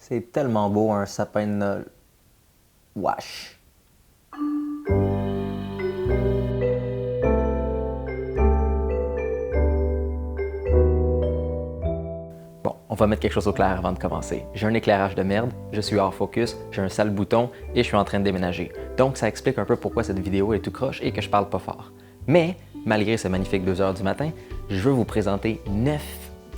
C'est tellement beau un sapin de Noël. Wesh. Bon, on va mettre quelque chose au clair avant de commencer. J'ai un éclairage de merde, je suis hors focus, j'ai un sale bouton et je suis en train de déménager. Donc ça explique un peu pourquoi cette vidéo est tout croche et que je parle pas fort. Mais, malgré ce magnifique 2 heures du matin, je veux vous présenter 9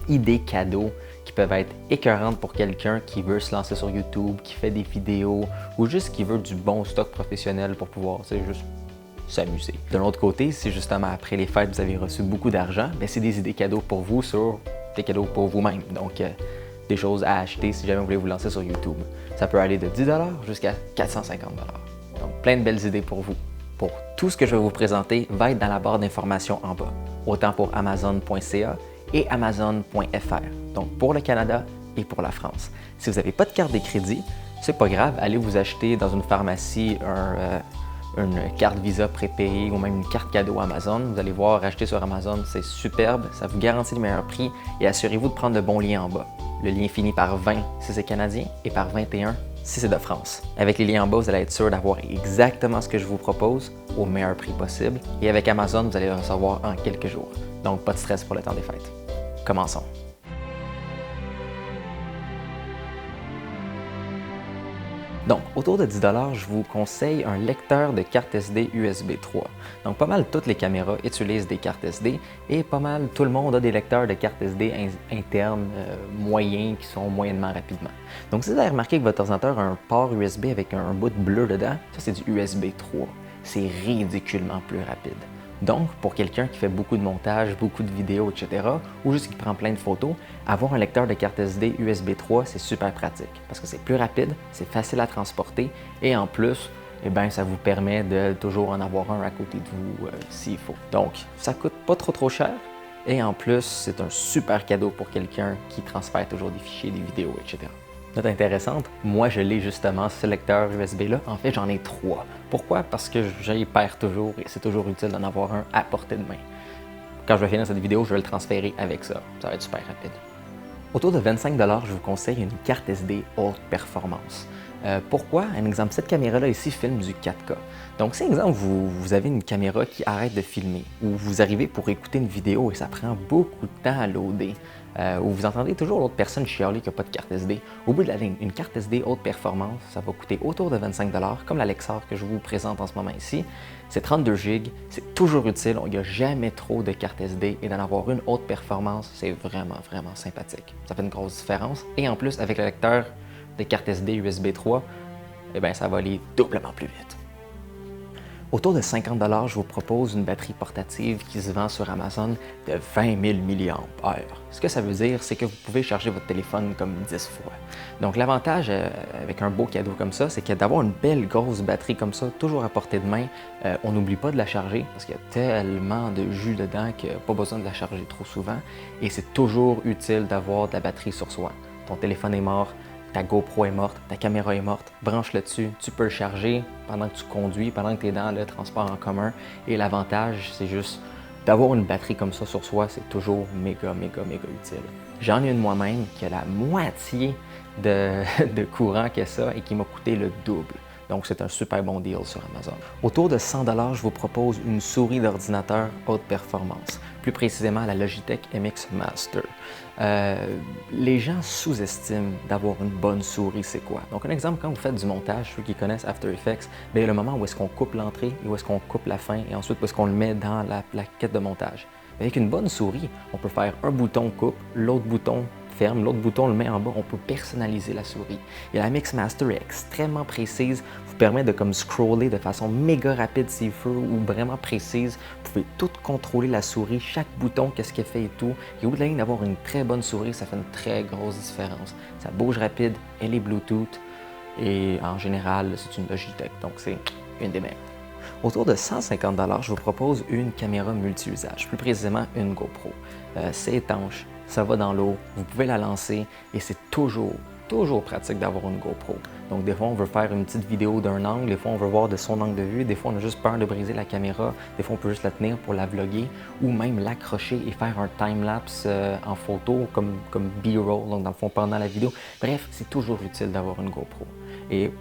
idées cadeaux qui peuvent être écœurantes pour quelqu'un qui veut se lancer sur YouTube, qui fait des vidéos ou juste qui veut du bon stock professionnel pour pouvoir, juste s'amuser. De l'autre côté, si justement après les fêtes vous avez reçu beaucoup d'argent, c'est des idées cadeaux pour vous sur des cadeaux pour vous-même. Donc, des choses à acheter si jamais vous voulez vous lancer sur YouTube. Ça peut aller de 10 jusqu'à 450 $. Donc, plein de belles idées pour vous. Pour tout ce que je vais vous présenter va être dans la barre d'informations en bas, autant pour Amazon.ca et Amazon.fr, donc pour le Canada et pour la France. Si vous n'avez pas de carte de crédit, c'est pas grave, allez vous acheter dans une pharmacie une carte Visa prépayée ou même une carte cadeau Amazon. Vous allez voir, acheter sur Amazon, c'est superbe, ça vous garantit le meilleur prix et assurez-vous de prendre le bon lien en bas. Le lien finit par 20 si c'est canadien et par 21 si c'est de France. Avec les liens en bas, vous allez être sûr d'avoir exactement ce que je vous propose au meilleur prix possible et avec Amazon, vous allez le recevoir en quelques jours. Donc, pas de stress pour le temps des fêtes. Commençons. Donc, autour de 10 $, je vous conseille un lecteur de carte SD USB 3. Donc, pas mal toutes les caméras utilisent des cartes SD et pas mal tout le monde a des lecteurs de cartes SD internes moyens qui sont moyennement rapidement. Donc, si vous avez remarqué que votre ordinateur a un port USB avec un bout bleu dedans, ça c'est du USB 3. C'est ridiculement plus rapide. Donc, pour quelqu'un qui fait beaucoup de montage, beaucoup de vidéos, etc., ou juste qui prend plein de photos, avoir un lecteur de carte SD USB 3, c'est super pratique parce que c'est plus rapide, c'est facile à transporter et en plus, ça vous permet de toujours en avoir un à côté de vous s'il faut. Donc, ça coûte pas trop cher et en plus, c'est un super cadeau pour quelqu'un qui transfère toujours des fichiers, des vidéos, etc. Note intéressante, moi je l'ai justement ce lecteur USB-là. En fait, j'en ai 3. Pourquoi? Parce que j'y perds toujours et c'est toujours utile d'en avoir un à portée de main. Quand je vais finir cette vidéo, je vais le transférer avec ça. Ça va être super rapide. Autour de 25 $, je vous conseille une carte SD haute performance. Pourquoi? Un exemple, cette caméra-là ici filme du 4K. Donc, si, exemple, vous avez une caméra qui arrête de filmer ou vous arrivez pour écouter une vidéo et ça prend beaucoup de temps à loader, ou vous entendez toujours l'autre personne chialer qu'il n'y a pas de carte SD, au bout de la ligne, une carte SD haute performance, ça va coûter autour de 25 $, comme la Lexar que je vous présente en ce moment ici. C'est 32 GB, c'est toujours utile, il n'y a jamais trop de cartes SD et d'en avoir une haute performance, c'est vraiment sympathique. Ça fait une grosse différence. Et en plus, avec le lecteur de carte SD USB 3, ça va aller doublement plus vite. Autour de 50 $, je vous propose une batterie portative qui se vend sur Amazon de 20 000 mAh. Ce que ça veut dire, c'est que vous pouvez charger votre téléphone comme 10 fois. Donc l'avantage avec un beau cadeau comme ça, c'est que d'avoir une belle grosse batterie comme ça, toujours à portée de main, on n'oublie pas de la charger parce qu'il y a tellement de jus dedans qu'il n'y a pas besoin de la charger trop souvent. Et c'est toujours utile d'avoir de la batterie sur soi. Ton téléphone est mort, ta GoPro est morte, ta caméra est morte, branche-le dessus, tu peux le charger pendant que tu conduis, pendant que tu es dans le transport en commun. Et l'avantage, c'est juste d'avoir une batterie comme ça sur soi, c'est toujours méga utile. J'en ai une moi-même qui a la moitié de courant que ça et qui m'a coûté le double. Donc, c'est un super bon deal sur Amazon. Autour de 100 $, je vous propose une souris d'ordinateur haute performance, plus précisément la Logitech MX Master. Les gens sous-estiment d'avoir une bonne souris, c'est quoi? Donc, un exemple, quand vous faites du montage, ceux qui connaissent After Effects, il y a le moment où est-ce qu'on coupe l'entrée et où est-ce qu'on coupe la fin et ensuite où est-ce qu'on le met dans la plaquette de montage. Avec une bonne souris, on peut faire un bouton coupe, l'autre bouton ferme, l'autre bouton le met en bas, on peut personnaliser la souris. Et la Mix Master est extrêmement précise, vous permet de comme scroller de façon méga rapide s'il faut ou vraiment précise. Vous pouvez tout contrôler la souris, chaque bouton, qu'est-ce qu'elle fait et tout. Et au bout de la ligne, d'avoir une très bonne souris, ça fait une très grosse différence. Ça bouge rapide, elle est Bluetooth et en général, c'est une Logitech, donc c'est une des meilleures. Autour de 150 $, je vous propose une caméra multi-usage, plus précisément une GoPro. C'est étanche, ça va dans l'eau, vous pouvez la lancer et c'est toujours toujours pratique d'avoir une GoPro. Donc des fois, on veut faire une petite vidéo d'un angle, des fois, on veut voir de son angle de vue, des fois, on a juste peur de briser la caméra, des fois, on peut juste la tenir pour la vlogger ou même l'accrocher et faire un time-lapse en photo comme B-roll, donc dans le fond, pendant la vidéo. Bref, c'est toujours utile d'avoir une GoPro. Et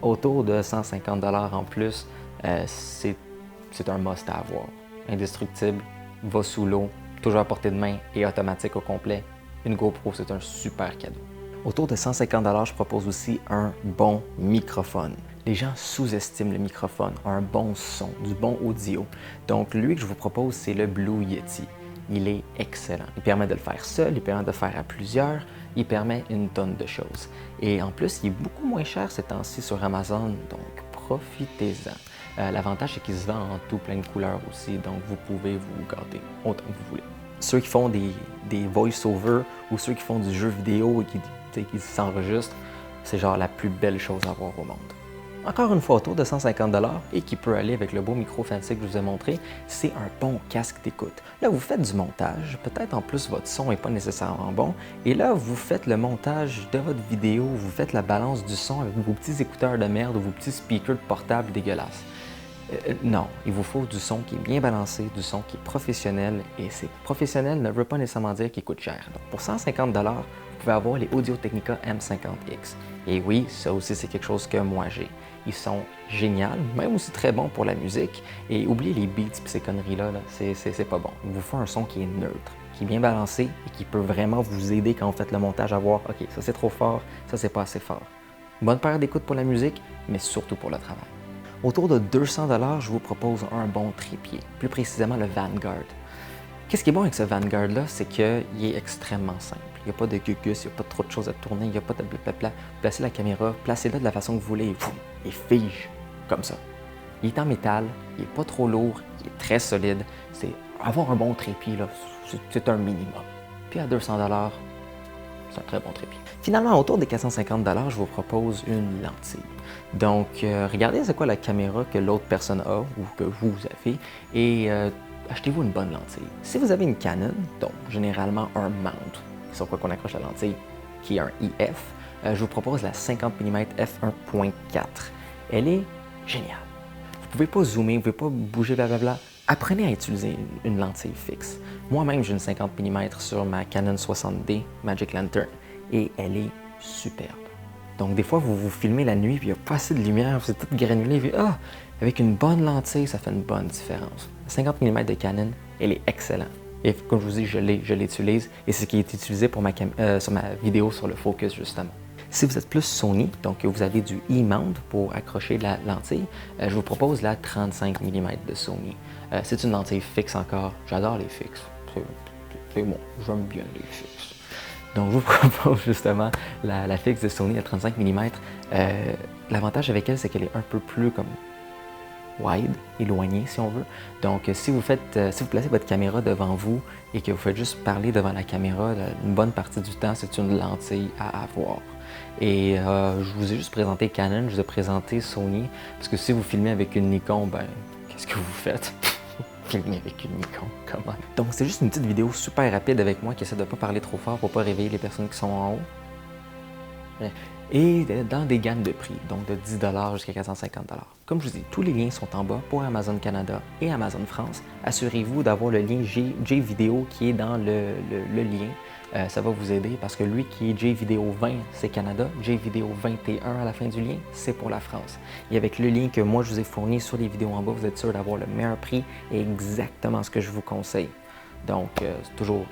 autour de 150 $ en plus, c'est un must à avoir. Indestructible, va sous l'eau, toujours à portée de main et automatique au complet. Une GoPro, c'est un super cadeau. Autour de 150 $, je propose aussi un bon microphone. Les gens sous-estiment le microphone, un bon son, du bon audio. Donc, lui que je vous propose, c'est le Blue Yeti. Il est excellent. Il permet de le faire seul, il permet de le faire à plusieurs, il permet une tonne de choses. Et en plus, il est beaucoup moins cher ces temps-ci sur Amazon, donc profitez-en. L'avantage, c'est qu'il se vend en tout plein de couleurs aussi, donc vous pouvez vous garder autant que vous voulez. Ceux qui font des voice-over ou ceux qui font du jeu vidéo et qui s'enregistrent, c'est genre la plus belle chose à voir au monde. Encore une fois, autour de 150 $ et qui peut aller avec le beau micro fancy que je vous ai montré, c'est un bon casque d'écoute. Là, vous faites du montage, peut-être en plus votre son n'est pas nécessairement bon, et là, vous faites le montage de votre vidéo, vous faites la balance du son avec vos petits écouteurs de merde ou vos petits speakers portables dégueulasses. Non, il vous faut du son qui est bien balancé, du son qui est professionnel, et c'est professionnel ne veut pas nécessairement dire qu'il coûte cher. Donc pour 150 $, vous pouvez avoir les Audio-Technica M50X. Et oui, ça aussi c'est quelque chose que moi j'ai. Ils sont géniaux, même aussi très bons pour la musique, et oubliez les beats et ces conneries-là, c'est pas bon. Il vous faut un son qui est neutre, qui est bien balancé et qui peut vraiment vous aider quand vous faites le montage à voir, ok, ça c'est trop fort, ça c'est pas assez fort. Bonne paire d'écoute pour la musique, mais surtout pour le travail. Autour de 200 $, je vous propose un bon trépied, plus précisément le Vanguard. Qu'est-ce qui est bon avec ce Vanguard-là, c'est qu'il est extrêmement simple. Il n'y a pas de gugus, il n'y a pas trop de choses à tourner, il n'y a pas de blablabla. Placez la caméra, placez-la de la façon que vous voulez et il fige comme ça. Il est en métal, il n'est pas trop lourd, il est très solide. C'est avoir un bon trépied, c'est un minimum. Puis à 200 $, c'est un très bon trépied. Finalement, autour des 450 $, je vous propose une lentille. Donc, regardez c'est quoi la caméra que l'autre personne a ou que vous avez et achetez-vous une bonne lentille. Si vous avez une Canon, donc généralement un mount, sur quoi qu'on accroche la lentille, qui est un IF, je vous propose la 50 mm f1.4. Elle est géniale. Vous ne pouvez pas zoomer, vous ne pouvez pas bouger, blablabla. Apprenez à utiliser une lentille fixe. Moi-même, j'ai une 50 mm sur ma Canon 60D Magic Lantern et elle est superbe. Donc, des fois, vous vous filmez la nuit, puis il n'y a pas assez de lumière, c'est tout granulé, puis avec une bonne lentille, ça fait une bonne différence. La 50 mm de Canon, elle est excellente. Et comme je vous dis, je l'utilise, et c'est ce qui est utilisé pour sur ma vidéo sur le focus, justement. Si vous êtes plus Sony, donc vous avez du E-mount pour accrocher la lentille, je vous propose la 35 mm de Sony. C'est une lentille fixe encore. J'adore les fixes. C'est bon, j'aime bien les fixes. Donc, je vous propose justement la fixe de Sony à 35 mm. L'avantage avec elle, c'est qu'elle est un peu plus comme wide, éloignée si on veut. Donc, si vous placez votre caméra devant vous et que vous faites juste parler devant la caméra, une bonne partie du temps, c'est une lentille à avoir. Et je vous ai juste présenté Canon, je vous ai présenté Sony, parce que si vous filmez avec une Nikon, ben, qu'est-ce que vous faites? Filmer avec une Nikon, comment? Donc c'est juste une petite vidéo super rapide avec moi qui essaie de ne pas parler trop fort pour ne pas réveiller les personnes qui sont en haut. Et dans des gammes de prix, donc de 10 $ jusqu'à 450 $. Comme je vous dis, tous les liens sont en bas pour Amazon Canada et Amazon France. Assurez-vous d'avoir le lien JVideo qui est dans le lien. Ça va vous aider parce que lui qui est JVideo 20, c'est Canada. JVideo 21 à la fin du lien, c'est pour la France. Et avec le lien que moi je vous ai fourni sur les vidéos en bas, vous êtes sûr d'avoir le meilleur prix et exactement ce que je vous conseille. Donc, c'est toujours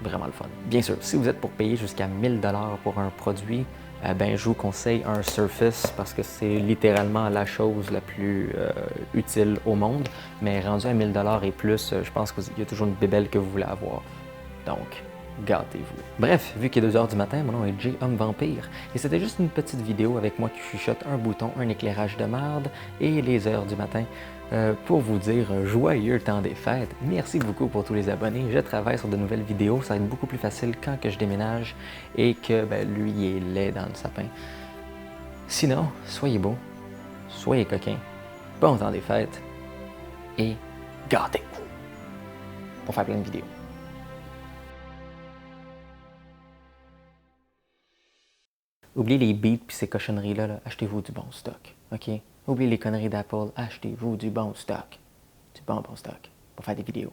vraiment le fun. Bien sûr, si vous êtes pour payer jusqu'à 1000 $ pour un produit, ben, je vous conseille un Surface parce que c'est littéralement la chose la plus utile au monde. Mais rendu à 1000 $ et plus, je pense qu'il y a toujours une bébelle que vous voulez avoir. Donc, gâtez-vous. Bref, vu qu'il est 2 h du matin, mon nom est J Homme Vampire et c'était juste une petite vidéo avec moi qui chuchote un bouton, un éclairage de merde et les heures du matin pour vous dire joyeux temps des fêtes. Merci beaucoup pour tous les abonnés. Je travaille sur de nouvelles vidéos. Ça va être beaucoup plus facile quand que je déménage et que lui il est laid dans le sapin. Sinon, soyez beaux, soyez coquins, bon temps des fêtes et gâtez-vous pour faire plein de vidéos. Oubliez les beats puis ces cochonneries-là, là. Achetez-vous du bon stock, OK? Oubliez les conneries d'Apple, achetez-vous du bon stock. Du bon stock pour faire des vidéos.